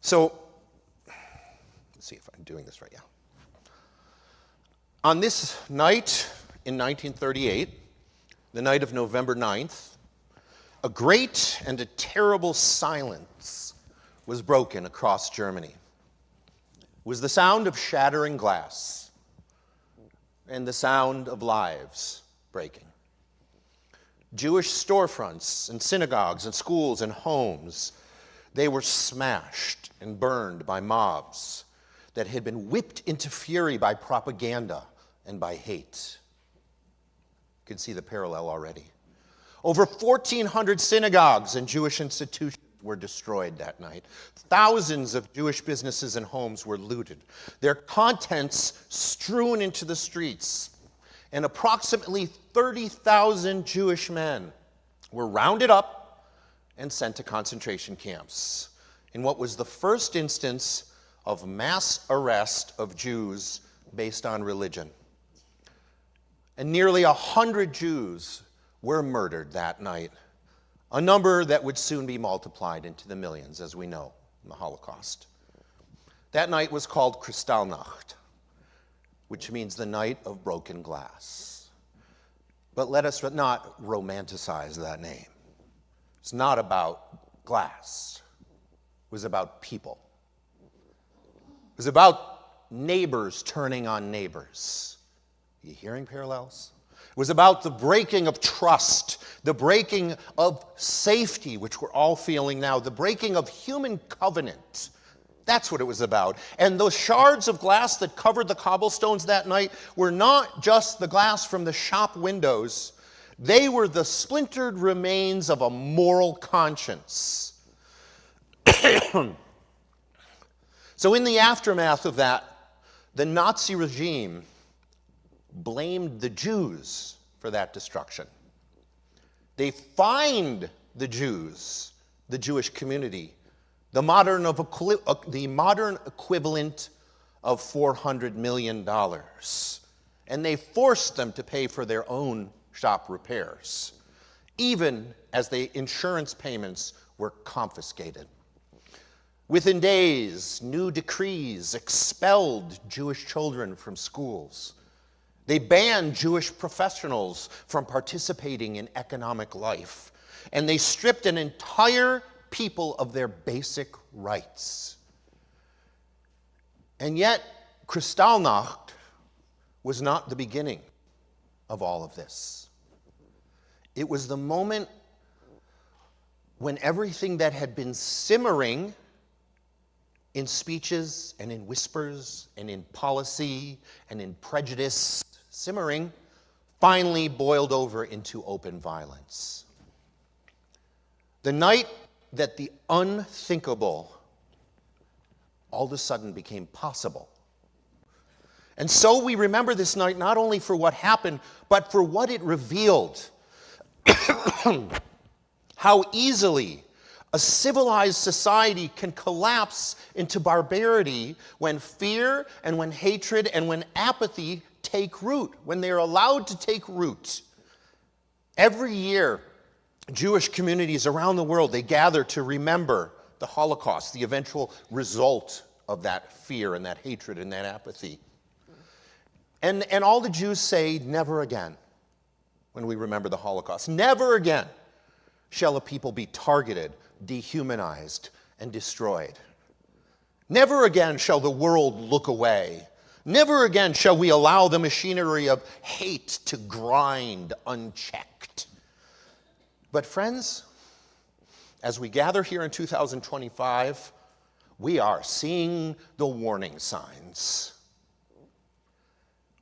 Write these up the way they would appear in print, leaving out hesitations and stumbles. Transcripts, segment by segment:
So, let's see if I'm doing this right. Yeah. On this night in 1938, the night of November 9th, a great and a terrible silence was broken across Germany. It was the sound of shattering glass and the sound of lives breaking. Jewish storefronts and synagogues and schools and homes, they were smashed and burned by mobs that had been whipped into fury by propaganda and by hate. You can see the parallel already. Over 1,400 synagogues and Jewish institutions were destroyed that night. Thousands of Jewish businesses and homes were looted, their contents strewn into the streets, and approximately 30,000 Jewish men were rounded up and sent to concentration camps in what was the first instance of mass arrest of Jews based on religion. And nearly 100 Jews were murdered that night, a number that would soon be multiplied into the millions, as we know, in the Holocaust. That night was called Kristallnacht, which means the night of broken glass. But let us not romanticize that name. It's not about glass. It was about people. It was about neighbors turning on neighbors. Are you hearing parallels? It was about the breaking of trust, the breaking of safety, which we're all feeling now, the breaking of human covenant. That's what it was about. And those shards of glass that covered the cobblestones that night were not just the glass from the shop windows. They were the splintered remains of a moral conscience. So in the aftermath of that, the Nazi regime blamed the Jews for that destruction. They fined the Jews, the Jewish community, the modern equivalent of $400 million. And they forced them to pay for their own shop repairs, even as the insurance payments were confiscated. Within days, new decrees expelled Jewish children from schools. They banned Jewish professionals from participating in economic life. And they stripped an entire people of their basic rights. And yet, Kristallnacht was not the beginning of all of this. It was the moment when everything that had been simmering in speeches and in whispers and in policy and in prejudice, simmering, finally boiled over into open violence. The night that the unthinkable all of a sudden became possible. And so we remember this night not only for what happened, but for what it revealed. How easily a civilized society can collapse into barbarity when fear and when hatred and when apathy take root, when they are allowed to take root. Every year, Jewish communities around the world, they gather to remember the Holocaust, the eventual result of that fear and that hatred and that apathy. And all the Jews say, never again, when we remember the Holocaust. Never again shall a people be targeted, dehumanized, and destroyed. Never again shall the world look away. Never again shall we allow the machinery of hate to grind unchecked. But friends, as we gather here in 2025, we are seeing the warning signs.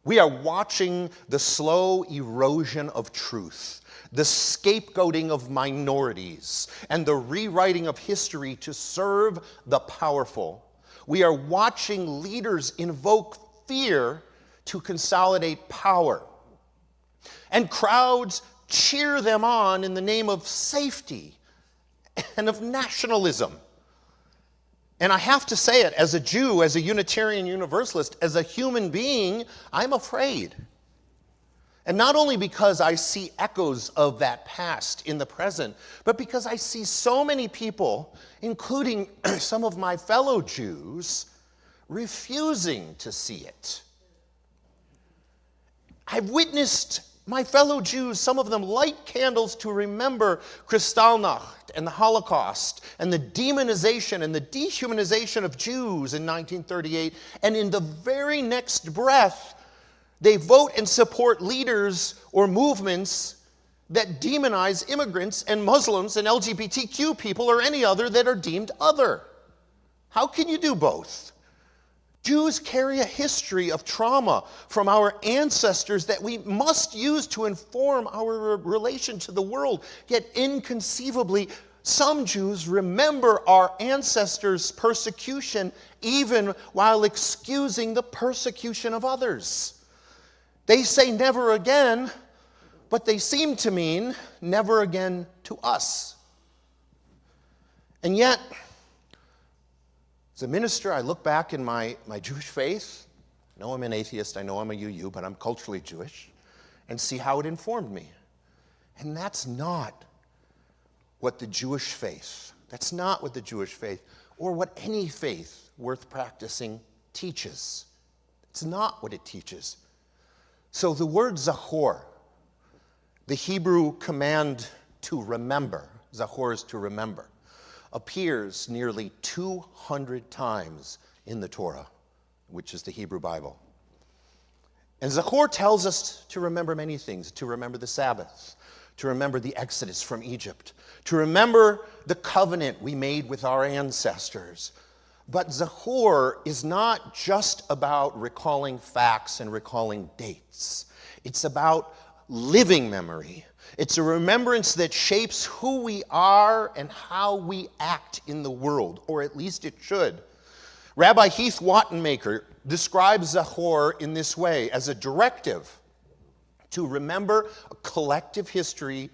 We are watching the slow erosion of truth, the scapegoating of minorities, and the rewriting of history to serve the powerful. We are watching leaders invoke fear to consolidate power. And crowds cheer them on in the name of safety and of nationalism. And I have to say it, as a Jew, as a Unitarian Universalist, as a human being, I'm afraid. And not only because I see echoes of that past in the present, but because I see so many people, including some of my fellow Jews, refusing to see it. I've witnessed my fellow Jews, some of them light candles to remember Kristallnacht and the Holocaust and the demonization and the dehumanization of Jews in 1938. And in the very next breath, they vote and support leaders or movements that demonize immigrants and Muslims and LGBTQ people or any other that are deemed other. How can you do both? Jews carry a history of trauma from our ancestors that we must use to inform our relation to the world. Yet inconceivably, some Jews remember our ancestors' persecution even while excusing the persecution of others. They say never again, but they seem to mean never again to us. And yet, as a minister, I look back in my Jewish faith. I know I'm an atheist, I know I'm a UU, but I'm culturally Jewish, and see how it informed me. And that's not what the Jewish faith, or what any faith worth practicing teaches. It's not what it teaches. So the word zachor, the Hebrew command to remember, zachor is to remember, appears nearly 200 times in the Torah, which is the Hebrew Bible. And Zachor tells us to remember many things, to remember the Sabbath, to remember the Exodus from Egypt, to remember the covenant we made with our ancestors. But Zachor is not just about recalling facts and recalling dates. It's about living memory. It's a remembrance that shapes who we are and how we act in the world, or at least it should. Rabbi Heath Wattenmaker describes Zachor in this way, as a directive to remember a collective history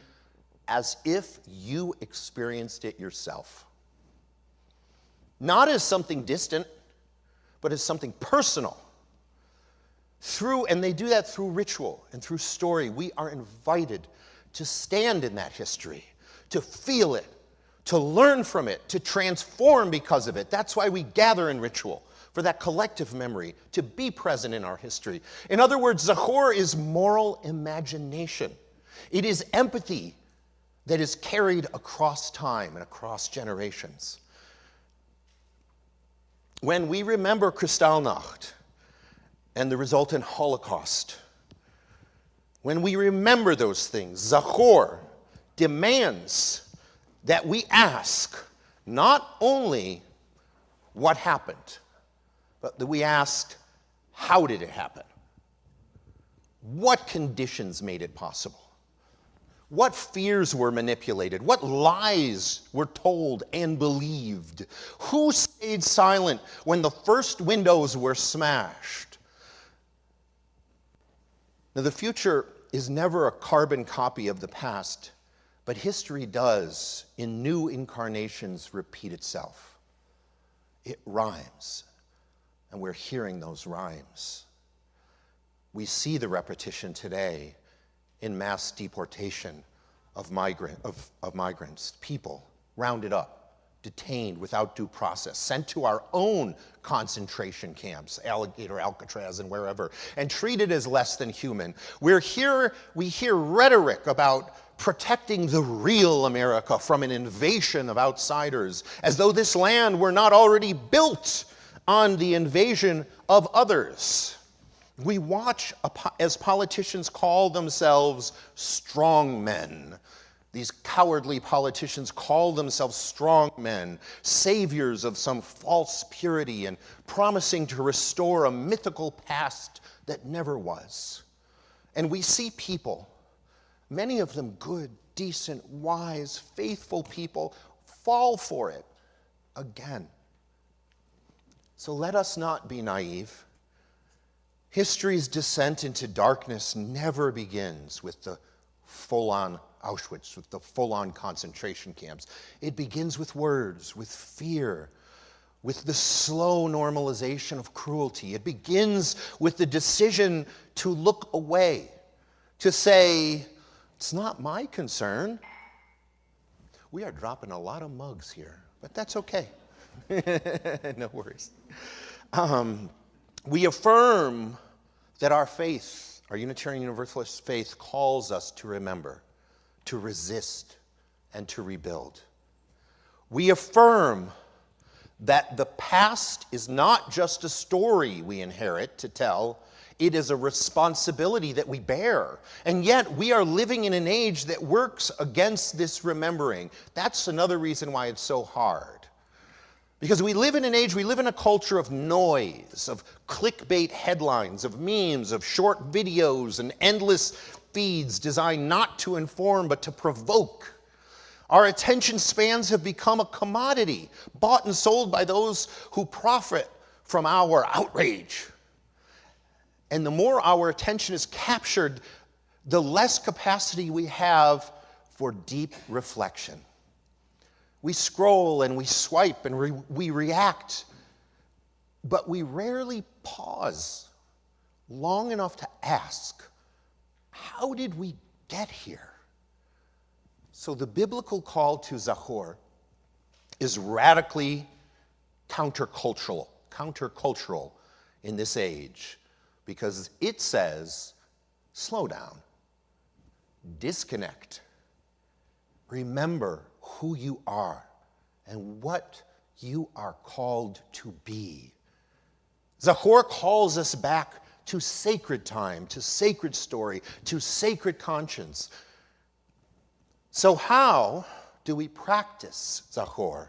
as if you experienced it yourself. Not as something distant, but as something personal. And they do that through ritual and through story. We are invited to stand in that history, to feel it, to learn from it, to transform because of it. That's why we gather in ritual, for that collective memory, to be present in our history. In other words, Zachor is moral imagination. It is empathy that is carried across time and across generations. When we remember Kristallnacht and the resultant Holocaust, when we remember those things, Zachor demands that we ask not only what happened, but that we ask, how did it happen? What conditions made it possible? What fears were manipulated? What lies were told and believed? Who stayed silent when the first windows were smashed? Now, the future is never a carbon copy of the past, but history does, in new incarnations, repeat itself. It rhymes, and we're hearing those rhymes. We see the repetition today in mass deportation of migrants, people rounded up, detained without due process, sent to our own concentration camps, Alligator, Alcatraz, and wherever, and treated as less than human. We hear rhetoric about protecting the real America from an invasion of outsiders, as though this land were not already built on the invasion of others. We watch as politicians call themselves strong men. These cowardly politicians call themselves strong men, saviors of some false purity and promising to restore a mythical past that never was. And we see people, many of them good, decent, wise, faithful people, fall for it again. So let us not be naive. History's descent into darkness never begins with the full-on Auschwitz, with the full-on concentration camps. It begins with words, with fear, with the slow normalization of cruelty. It begins with the decision to look away, to say, it's not my concern. We are dropping a lot of mugs here, but that's okay. No worries. We affirm that our faith, our Unitarian Universalist faith, calls us to remember, to resist, and to rebuild. We affirm that the past is not just a story we inherit to tell, it is a responsibility that we bear. And yet we are living in an age that works against this remembering. That's another reason why it's so hard. Because we live in an age, we live in a culture of noise, of clickbait headlines, of memes, of short videos, and endless feeds designed not to inform but to provoke. Our attention spans have become a commodity, bought and sold by those who profit from our outrage. And the more our attention is captured, the less capacity we have for deep reflection. We scroll and we swipe and we react, but we rarely pause long enough to ask, how did we get here? So the biblical call to Zachor is radically countercultural in this age, because it says, slow down, disconnect, remember who you are and what you are called to be. Zachor calls us back to sacred time, to sacred story, to sacred conscience. So how do we practice Zachor?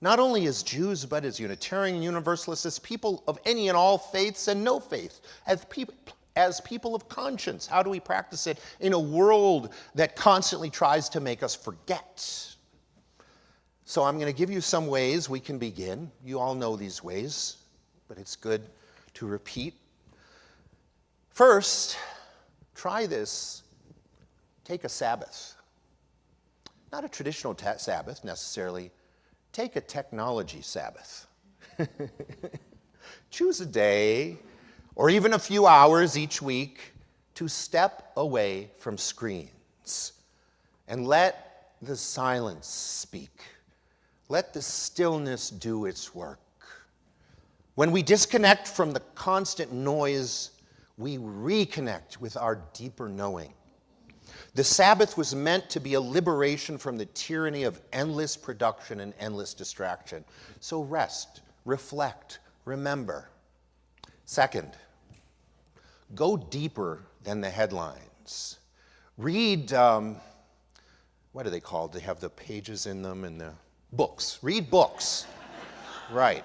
Not only as Jews, but as Unitarian Universalists, as people of any and all faiths and no faith, as people of conscience. How do we practice it in a world that constantly tries to make us forget? So I'm going to give you some ways we can begin. You all know these ways, but it's good to repeat. First, try this. Take a Sabbath. Not a traditional Sabbath necessarily. Take a technology Sabbath. Choose a day or even a few hours each week to step away from screens and let the silence speak. Let the stillness do its work. When we disconnect from the constant noise, we reconnect with our deeper knowing. The Sabbath was meant to be a liberation from the tyranny of endless production and endless distraction. So rest, reflect, remember. Second, go deeper than the headlines. Read, what are they called? They have the pages in them and the books. Read books. Right.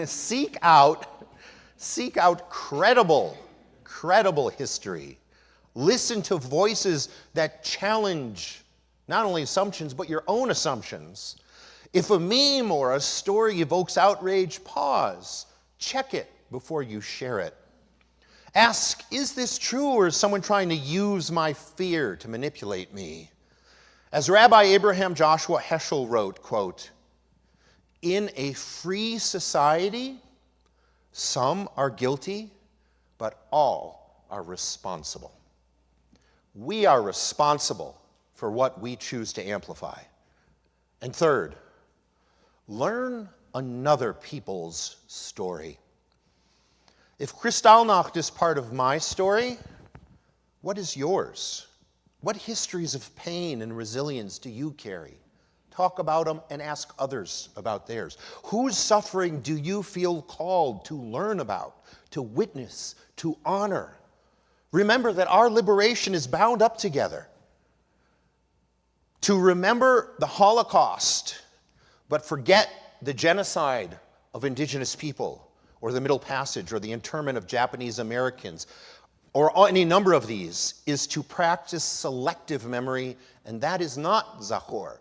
Seek out credible history. Listen to voices that challenge not only assumptions, but your own assumptions. If a meme or a story evokes outrage, pause. Check it before you share it. Ask, is this true, or is someone trying to use my fear to manipulate me? As Rabbi Abraham Joshua Heschel wrote, quote, in a free society, some are guilty, but all are responsible. We are responsible for what we choose to amplify. And third, learn another people's story. If Kristallnacht is part of my story, what is yours? What histories of pain and resilience do you carry? Talk about them and ask others about theirs. Whose suffering do you feel called to learn about, to witness, to honor? Remember that our liberation is bound up together. To remember the Holocaust, but forget the genocide of indigenous people, or the Middle Passage, or the internment of Japanese Americans, or any number of these, is to practice selective memory, and that is not Zachor.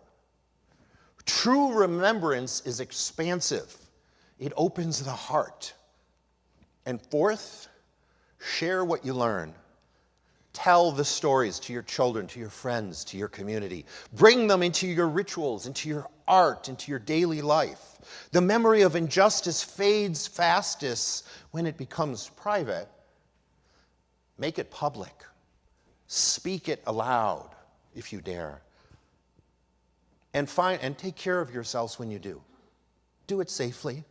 True remembrance is expansive. It opens the heart. And fourth, share what you learn. Tell the stories to your children, to your friends, to your community. Bring them into your rituals, into your art, into your daily life. The memory of injustice fades fastest when it becomes private. Make it public. Speak it aloud if you dare. And take care of yourselves when you do. Do it safely.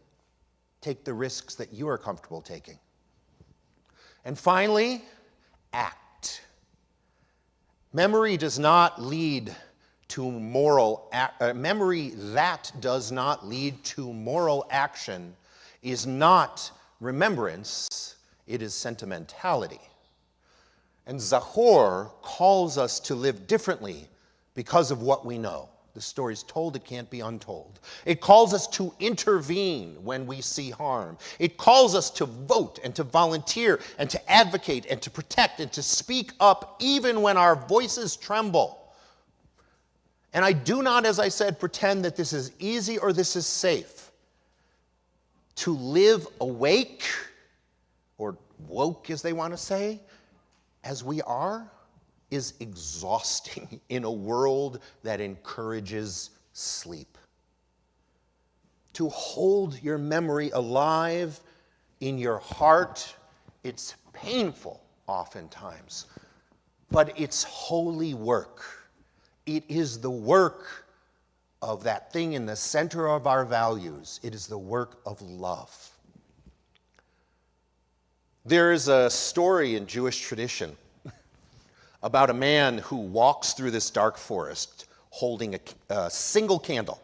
Take the risks that you are comfortable taking. And finally, act. Memory does not lead to memory that does not lead to moral action is not remembrance, it is sentimentality. And Zachor calls us to live differently because of what we know. The story's told, it can't be untold. It calls us to intervene when we see harm. It calls us to vote and to volunteer and to advocate and to protect and to speak up even when our voices tremble. And I do not, as I said, pretend that this is easy or this is safe. To live awake, or woke as they want to say, as we are, is exhausting in a world that encourages sleep. To hold your memory alive in your heart, it's painful oftentimes, but it's holy work. It is the work of that thing in the center of our values. It is the work of love. There is a story in Jewish tradition about a man who walks through this dark forest holding a single candle.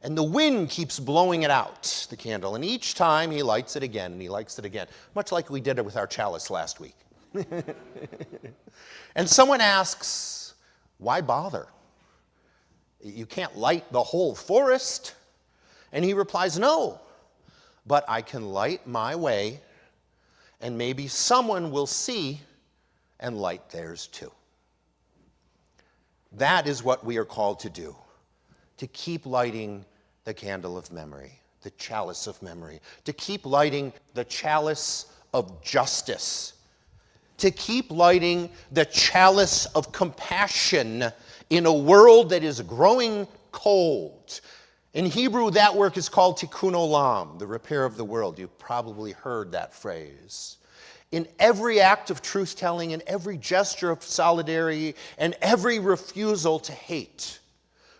And the wind keeps blowing it out, the candle. And each time he lights it again, and he lights it again, much like we did it with our chalice last week. And someone asks, why bother? You can't light the whole forest. And he replies, no, but I can light my way, and maybe someone will see and light theirs too. That is what we are called to do, to keep lighting the candle of memory, the chalice of memory, to keep lighting the chalice of justice, to keep lighting the chalice of compassion in a world that is growing cold. In Hebrew, that work is called tikkun olam, the repair of the world. You've probably heard that phrase. In every act of truth-telling, in every gesture of solidarity, and every refusal to hate,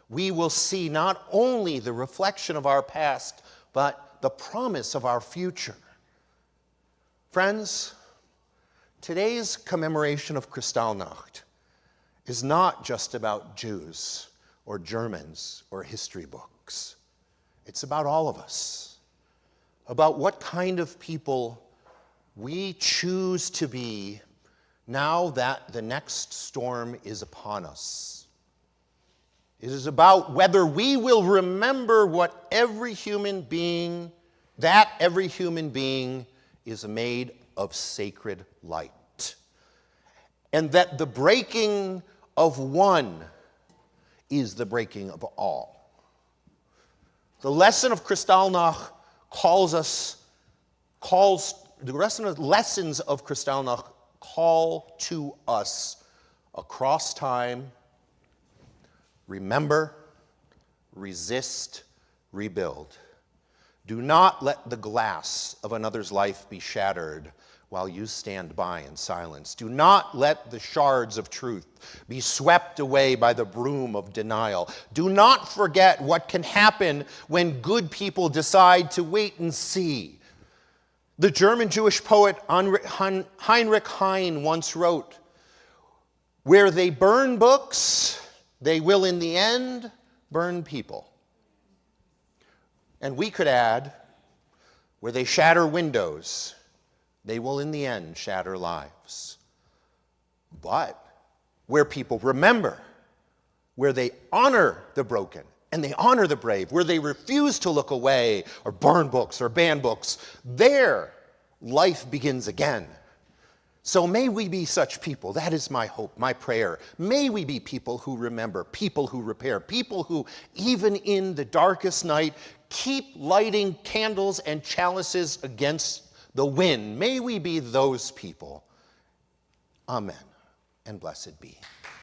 we will see not only the reflection of our past, but the promise of our future. Friends, today's commemoration of Kristallnacht is not just about Jews or Germans or history books. It's about all of us, about what kind of people we choose to be now that the next storm is upon us. It is about whether we will remember what every human being is made of sacred light. And that the breaking of one is the breaking of all. The lesson of Kristallnacht the rest of the lessons of Kristallnacht call to us across time: remember, resist, rebuild. Do not let the glass of another's life be shattered while you stand by in silence. Do not let the shards of truth be swept away by the broom of denial. Do not forget what can happen when good people decide to wait and see. The German Jewish poet Heinrich Heine once wrote, "Where they burn books, they will in the end burn people." And we could add, where they shatter windows, they will in the end shatter lives. But where people remember, where they honor the broken and they honor the brave, where they refuse to look away or burn books or ban books, there life begins again. So may we be such people. That is my hope, my prayer. May we be people who remember, people who repair, people who, even in the darkest night, keep lighting candles and chalices against the wind. May we be those people. Amen, and blessed be.